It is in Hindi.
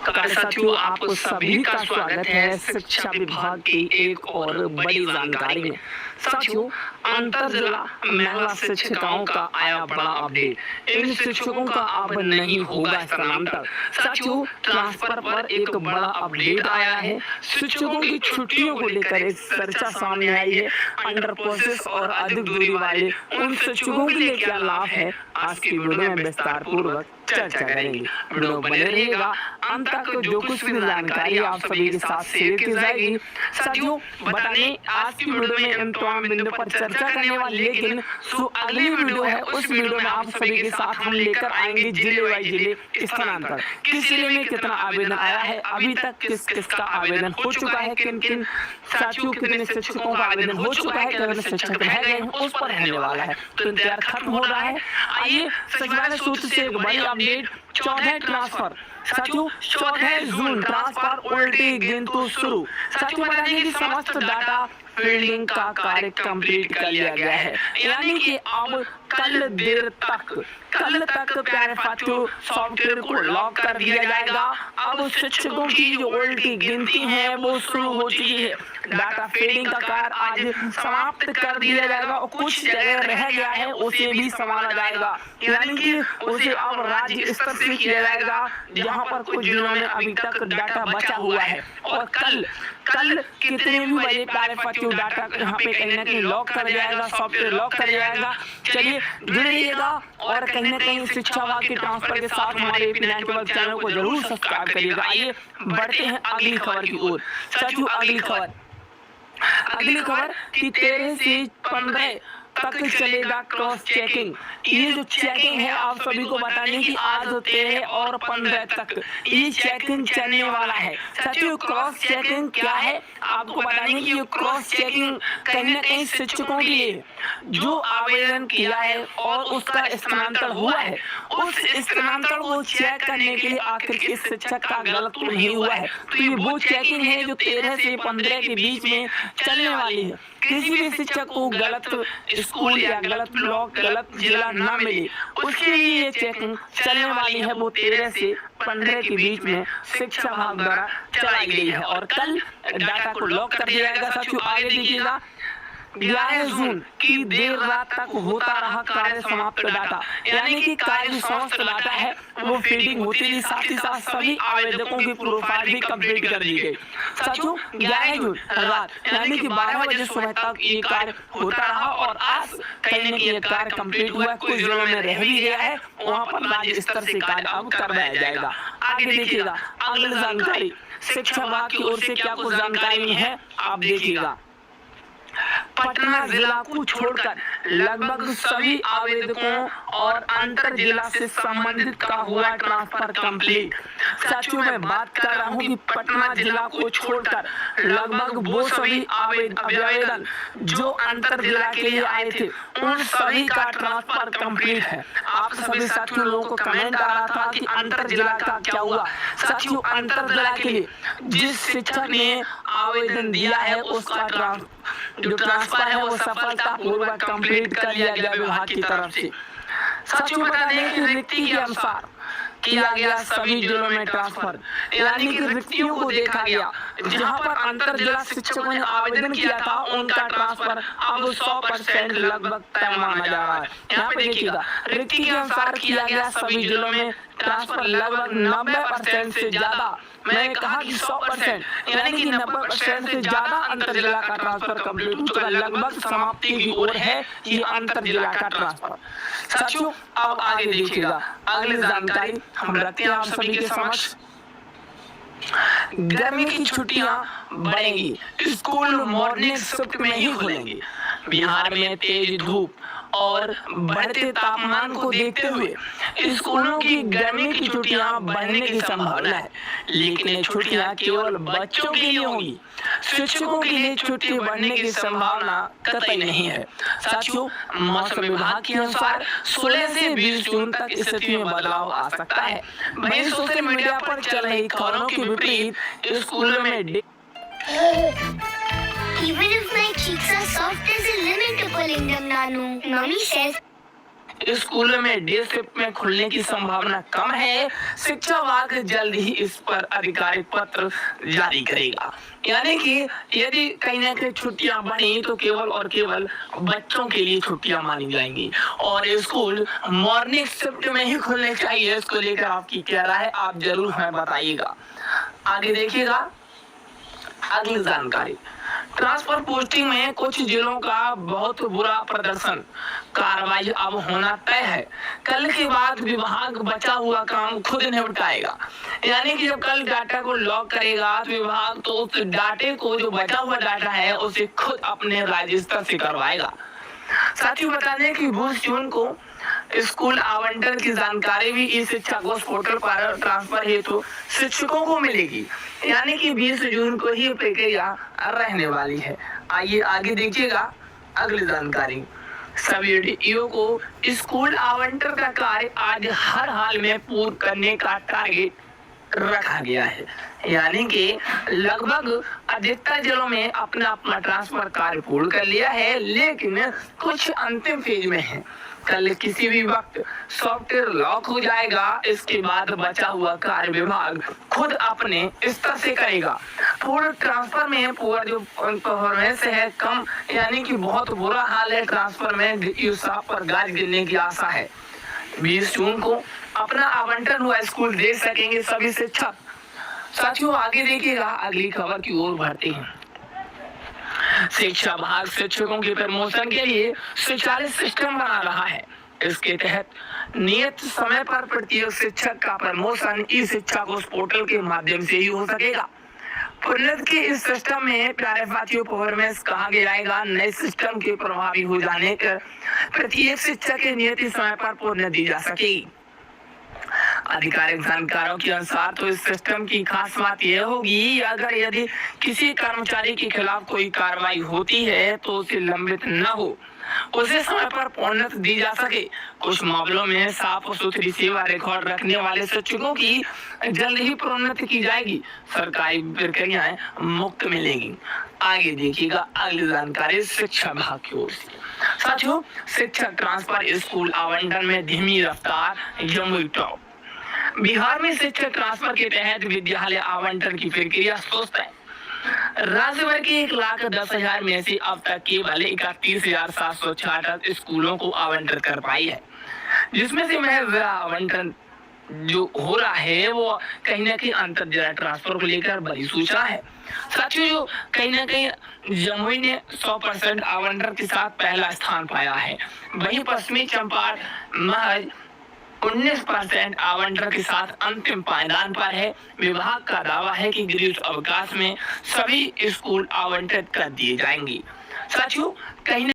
नमस्कार साथियों, आप सभी का स्वागत है शिक्षा विभाग की एक और बड़ी जानकारी में। साथियों, अंतर जिला महिला शिक्षिकाओं का आया बड़ा अपडेट। इन शिक्षकों का अब नहीं होगा स्थानांतरण। साथियों, ट्रांसफर पर एक बड़ा अपडेट आया है। शिक्षकों की छुट्टियों को लेकर एक चर्चा सामने आई है। अंडर प्रोसेस और अधिक दूरी वाले उन शिक्षकों के लिए क्या लाभ है, आज की वीडियो में विस्तार पूर्वक चर्चा करेंगे। वीडियो बने रहेगा अंत तक। जो कुछ भी जानकारी आप सभी के साथ शेयर की जाएगी। साथियों, बताने आज की वीडियो में इन तमाम बिंदु पर चर्चा करने वाले, लेकिन जो अगली वीडियो है उस वीडियो में आप सभी के साथ हम लेकर आएंगे जिले वाइज जिले स्थानांतरण। किस जिले में कितना आवेदन आया है, अभी तक किस किसका आवेदन हो चुका है, किन किन साथियों कितने शिक्षकों का आवेदन हो चुका है, कितने शिक्षक रह गए हैं, उस पर रहने वाला है। तो इंतजार खत्म हो रहा है। आइए, सचिवालय सूत्र से एक बड़ी अपडेट। 14 ट्रांसफर। साथियों, 14 जून ट्रांसफर उल्टी गिनती शुरू। साथियों, बताइए कि समस्त डाटा फील्डिंग का कार्य कंप्लीट कर लिया गया है, यानी कि अब कल तक प्यारे साथियों सॉफ्टवेयर को लॉक कर दिया जाएगा। अब शिक्षकों की जो उल्टी गिनती है वो शुरू हो चुकी है। डाटा फीडिंग का कार्य आज समाप्त कर दिया जाएगा और कुछ जगह रह गया है उसे भी संभाला जाएगा, यानी कि उसे अब राज्य स्तर से किया जाएगा, जहां पर कुछ जिलों में अभी तक डाटा बचा हुआ है। और कल कितने भी बजे प्यारे साथियों डाटा यहाँ पे कहीं ना कहीं लॉक कर जाएगा, सॉफ्टवेयर लॉक कर जाएगा। चलिए जुड़े रहिएगा और कहीं ना कहीं शिक्षा विभाग के ट्रांसफर के साथ हमारे AP नेटवर्क चैनल को जरूर सब्सक्राइब करिएगा। आइए बढ़ते हैं अगली खबर की ओर। साथियों, अगली खबर कि 13 से 15 तक चलेगा क्रॉस चेकिंग। ये जो चेकिंग है आप सभी को बताने की आज 13 और 15 तक ये चेकिंग चलने वाला है। साथियों, क्रॉस चेकिंग क्या है आपको बताने की। ये क्रॉस चेकिंग कहीं ना कहीं शिक्षकों के लिए जो आवेदन किया है और उसका स्थानांतरण हुआ है, उस स्थानांतरण को चेक करने के लिए आखिर किस शिक्षक का गलत तो नहीं हुआ है। तो ये वो चेकिंग है जो 13 से 15 के बीच में चलने वाली है। किसी भी शिक्षक को गलत स्कूल या गलत ब्लॉक गलत जिला ना मिले, उसके लिए ये चेकिंग चलने वाली है। वो 13 से 15 के बीच में शिक्षा विभाग द्वारा चलाई गई है और कल डाटा को लॉक कर दिया जाएगा। साथियों, आगे देखिएगा 11 जून की देर रात तक होता रहा कार्य समाप्त डाटा, यानी कि कार्य समस्त डाटा है वो फीडिंग होती रही। साथ ही साथ सभी आवेदकों की प्रोफाइल भी कंप्लीट कर दी गई। साथियों, 11 जून रात यानी कि 12 बजे सुबह तक ये कार्य होता रहा और आज कहीं ना कहीं ये कार्य कंप्लीट हुआ। कुछ जिलों में रह भी गया है, वहाँ पर राज्य स्तर से कार्य अब करवाया जाएगा। आगे देखिएगा अगली जानकारी शिक्षा विभाग की ओर से क्या कुछ जानकारी है आप देखिएगा। पटना जिला को छोड़कर लगभग सभी आवेदकों और अंतर जिला से संबंधित का हुआ ट्रांसफर कंप्लीट। साथियों, मैं बात कर रहा हूं कि पटना जिला को छोड़कर लगभग वो सभी आवेदन जो अंतर जिला के लिए आए थे उन सभी का ट्रांसफर कंप्लीट है। आप सभी साथियों लोगों को कमेंट आ रहा था कि अंतर जिला का क्या हुआ। साथियों, अंतर जिला के लिए जिस शिक्षक ने आवेदन दिया है उसका जो ट्रांसफर है वो सफलतापूर्वक कंप्लीट कर लिया गया विभाग की तरफ से। साथियों, बता दें कि रिक्ति के अनुसार किया गया सभी जिलों में ट्रांसफर, यानी कि रिक्तियों को देखा गया। जहां पर अंतर जिला शिक्षकों ने आवेदन किया था उनका ट्रांसफर अब 100% लगभग तय माना जा रहा है। यहाँ पे देखिएगा रिक्ति के अनुसार किया गया सभी जिलों में ट्रांसफर लगभग 90% से ज्यादा। मैंने कहा कि 100% यानी कि 90% से ज्यादा अंतर जिला का ट्रांसफर कंप्लीट हो चुका, लगभग समाप्ति की ओर है ये अंतर जिला का ट्रांसफर। साथियों, अब आगे देखिएगा अगली जानकारी हम रखते हैं आप सभी के समक्ष। गर्मी की छुट्टियां बढ़ेंगी, स्कूल मॉर्निंग शिफ्ट में ही खुलेंगे। बिहार में तेज धूप और बढ़ते तापमान को देखते हुए स्कूलों की गर्मी की छुट्टियां बढ़ने की संभावना है, लेकिन ये छुट्टियां केवल बच्चों के लिए होंगी। शिक्षकों के लिए छुट्टी बढ़ने की संभावना कतई नहीं है। साथियों, मौसम विभाग के अनुसार 16 से 20 जून तक स्थिति में बदलाव आ सकता है। वहीं सोशल मीडिया पर चल रही खबरों के विपरीत स्कूलों में Even if my cheeks are soft, there's a limit to pulling them, Nanu. Mommy says स्कूलों में डे शिफ्ट में खुलने की संभावना कम है। शिक्षा विभाग जल्द ही इस पर आधिकारिक पत्र जारी करेगा। यानी कि यदि कहीं ना कहीं छुट्टियां बढ़ी तो केवल और केवल बच्चों के लिए छुट्टियां मानी जाएंगी और स्कूल मॉर्निंग शिफ्ट में ही खुलने चाहिए। इसको लेकर आपकी क्या राय है, आप जरूर हमें बताइएगा। आगे देखिएगा अगली जानकारी। ट्रांसफर पोस्टिंग में कुछ जिलों का बहुत बुरा प्रदर्शन, कार्रवाई अब होना तय है। कल के बाद विभाग बचा हुआ काम खुद निपटाएगा। यानी कि जब कल डाटा को लॉक करेगा तो विभाग तो उस डाटे को, जो बचा हुआ डाटा है, उसे खुद अपने राज्य स्तर से करवाएगा। साथियों बता दें कि 20 जून को स्कूल आवंटन की जानकारी भी ई शिक्षा कोष पोर्टल पर ट्रांसफर हेतु शिक्षकों को मिलेगी। यानी कि 20 जून को ही प्रक्रिया रहने वाली है। आइए आगे देखिएगा अगली जानकारी। सभी डीईओ को स्कूल आवंटन का कार्य आज हर हाल में पूर्ण करने का टारगेट रखा गया है। यानी कि लगभग अधिकतर जिलों में अपना अपना ट्रांसफर कार्य पूर्ण कर लिया है, लेकिन कुछ अंतिम फेज में है। कल किसी भी वक्त सॉफ्टवेयर लॉक हो जाएगा। इसके बाद बचा हुआ कार्य विभाग खुद अपने स्तर से करेगा। पूर्ण ट्रांसफर में पूरा जो परफॉर्मेंस है कम, यानी कि बहुत बुरा हाल है ट्रांसफर में, पर गाज गिरने की आशा है। 20 जून को अपना आवंटन हुआ स्कूल दे सकेंगे सभी शिक्षक। साथियों आगे देखिएगा अगली खबर की ओर बढ़ते हैं। शिक्षा विभाग शिक्षकों के प्रमोशन के लिए स्वचालित सिस्टम बना रहा है। इसके तहत नियत समय पर प्रत्येक शिक्षक का प्रमोशन ई शिक्षा कोष पोर्टल के माध्यम से ही हो सकेगा। पुनः के इस सिस्टम में प्यारे साथियों परफॉर्मेंस कहा जाएगा। नए सिस्टम के प्रभावी हो जाने पर प्रत्येक शिक्षक के नियत समय पर पुनः दी जा सकेगी। आधिकारिक जानकारों के अनुसार तो इस सिस्टम की खास बात यह होगी, अगर यदि किसी कर्मचारी के खिलाफ कोई कार्रवाई होती है तो उसे लंबित न हो, उसे समय पर प्रोन्नति दी जा सके। कुछ मामलों में साफ और सुथरी सेवा रिकॉर्ड रखने वाले शिक्षकों की जल्द ही प्रोन्नति की जाएगी। सरकारी प्रक्रियाएं मुक्त मिलेगी। आगे देखिएगा अगली जानकारी शिक्षा विभाग की ओर से। साथियों शिक्षक ट्रांसफर स्कूल आवंटन में धीमी रफ्तार, जमुई टॉप। बिहार में शिक्षक ट्रांसफर के तहत विद्यालय आवंटन की प्रक्रिया सुस्त है। राज्य भर के 1,10,000 में से अब तक केवल 31,766 स्कूलों को आवंटन कर पाई है, जिसमें से महज आवंटन जो हो रहा है वो कहीं ना कहीं अंतर जिला ट्रांसफर को लेकर बड़ी सूचना है। साथियों जो कहीं ना कहीं जमुई ने 100% आवंटन के साथ पहला स्थान पाया है, वहीं पश्चिमी चंपारण महज 19% आवंटन के साथ अंतिम पायदान पर है। विभाग का दावा है कि ग्रीष्म अवकाश में सभी स्कूल आवंटित कर दिए जाएंगे। साथियों कहीं